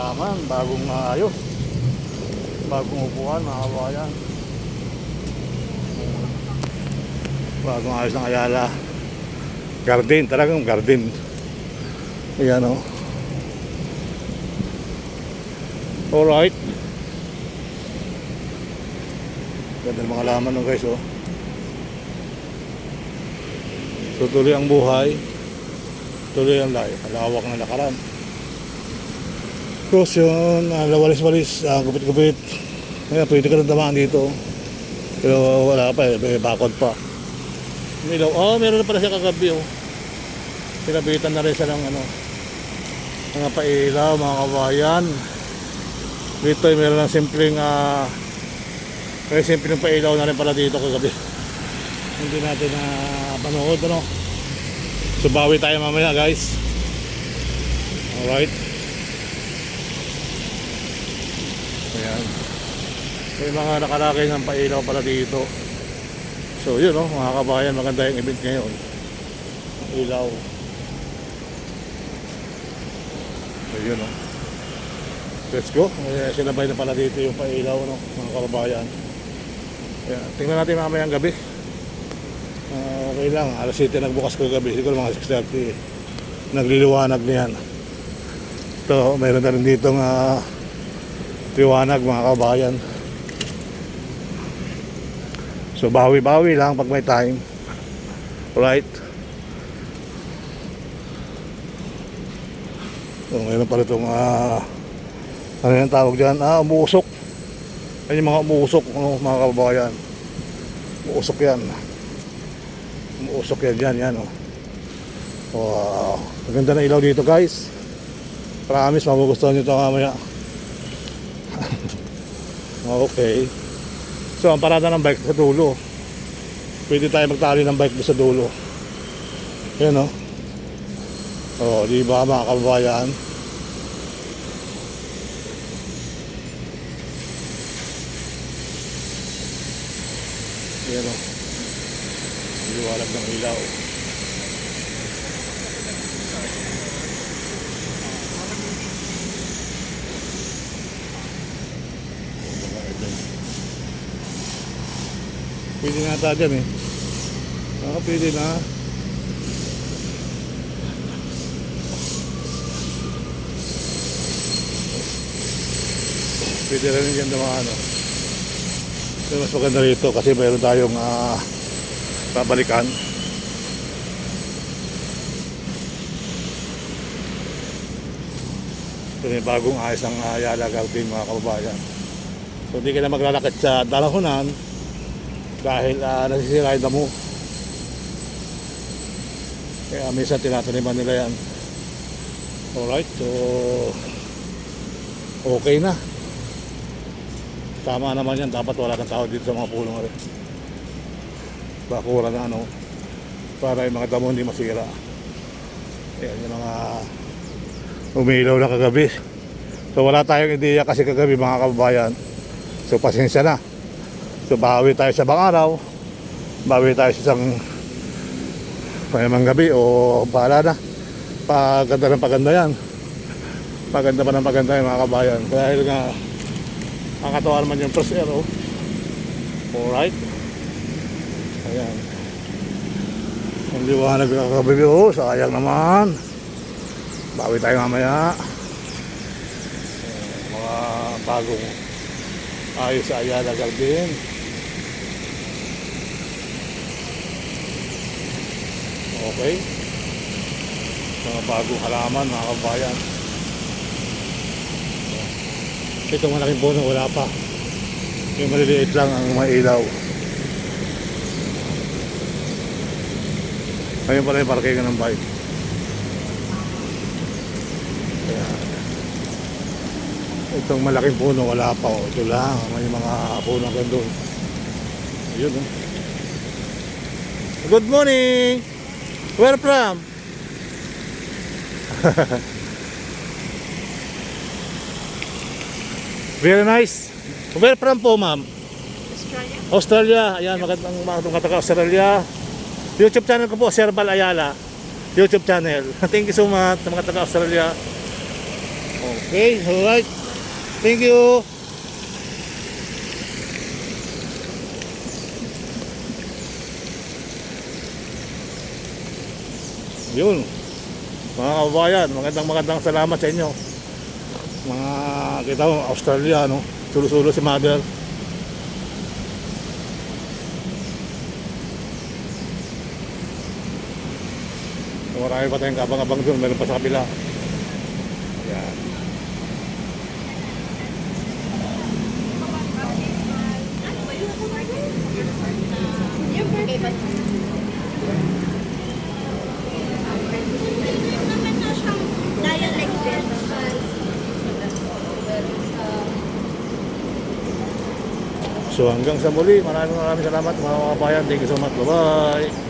halaman, bagong ayos, bagong upuan mga kabayan, bagong ayos ng Ayala garden, talagang garden. Ayan o. Alright, ganda ng mga halaman o guys o. So tuloy ang buhay, tuloy ang lawak ng lakaran. Tapos yun, walis-walis, gupit-gupit. Kaya pwede ka na damaan dito. Pero wala pa may bakod pa. Milaw, meron na pala siya kagabi oh. Sinabitan na rin siya ng mga pailaw, mga kabayan. Dito ay meron ng simpleng may simpleng pailaw na rin pala dito kagabi. Hindi natin na panood So bawi tayo mamaya guys. Alright. Ayan. May mga nakalagay ng pailaw pala dito. So yun mga kabayan, maganda yung event ngayon. Ilaw. So yun Let's go. Sinabay na pala dito yung pailaw mga kabayan. Ayan. Tingnan natin mamaya ang gabi. Okay lang, alas 7 nagbukas ko gabi. Siguro mga 6:30 nagliliwanag niyan. So mayroon na rin dito liwanag mga kabayan. So bawi-bawi lang pag may time. Right. So mayroon pa rin itong ano yung tawag dyan? Umuusok. Yan yung mga umuusok mga kabayan. Umuusok yan. Umuusok yan Wow. Maganda na ilaw dito guys. Promise magugustuhan nyo ito mamaya. Okay. So ang parada ng bike sa dulo. Pwede tayo magtali ng bike sa dulo. Yan di ba mga kabayan? Yan liwanag ng ilaw. Pwede na ata dyan pwede na. Pwede rin dyan naman pero mas maganda rito kasi mayroon tayong babalikan. Ito yung bagong ayos ng Ayala Garden mga kababayan. So hindi ka na maglalakad sa dalahunan dahil nasisira yung damo. Kaya minsan tinataniman nila yan. Alright, so okay na. Tama naman yan, dapat wala ng tao dito sa mga pulong rin. Bakura na para yung mga damo hindi masira. Ayan yung mga umilaw na kagabi. So wala tayong ideya kasi kagabi mga kababayan. So pasensya na. So bawi tayo sa bang araw. Bawi tayo sa isang payamang gabi o bahala na. Paganda ng paganda yan. Paganda pa ng paganda yan mga kabayan. Dahil nga nakakatawa naman yung first air Alright. Ayan. Ang liwanag ng kagabi sayang naman. Bawi tayo mamaya. Mga bagong ayos sa Ayala Garden. Okay. Mga bagong halaman mga kabayan. Itong malaking puno wala pa. Yung maliliit lang ang may ilaw. Ayun pala yung parking ng bike. Ayan. Itong malaking puno wala pa ito lang. May mga puno ka doon. Ayun Good morning! Where from? Very nice. Where from po, ma'am? Australia. Australia. Ayan, magandang kataga Australia. YouTube channel ko po, Sir Bal Ayala. YouTube channel. Thank you so much sa mga taga Australia. Okay, alright. Thank you. Yun. Mga kababayan, magandang salamat sa inyo. Mga kita mo, Australia, no? Sulo-sulo si mother. Marami pa tayong kabang-abang doon, meron pa sa kabila. Yan. So hanggang sa muli, maraming salamat mga kababayan. Thank you so much. Bye-bye.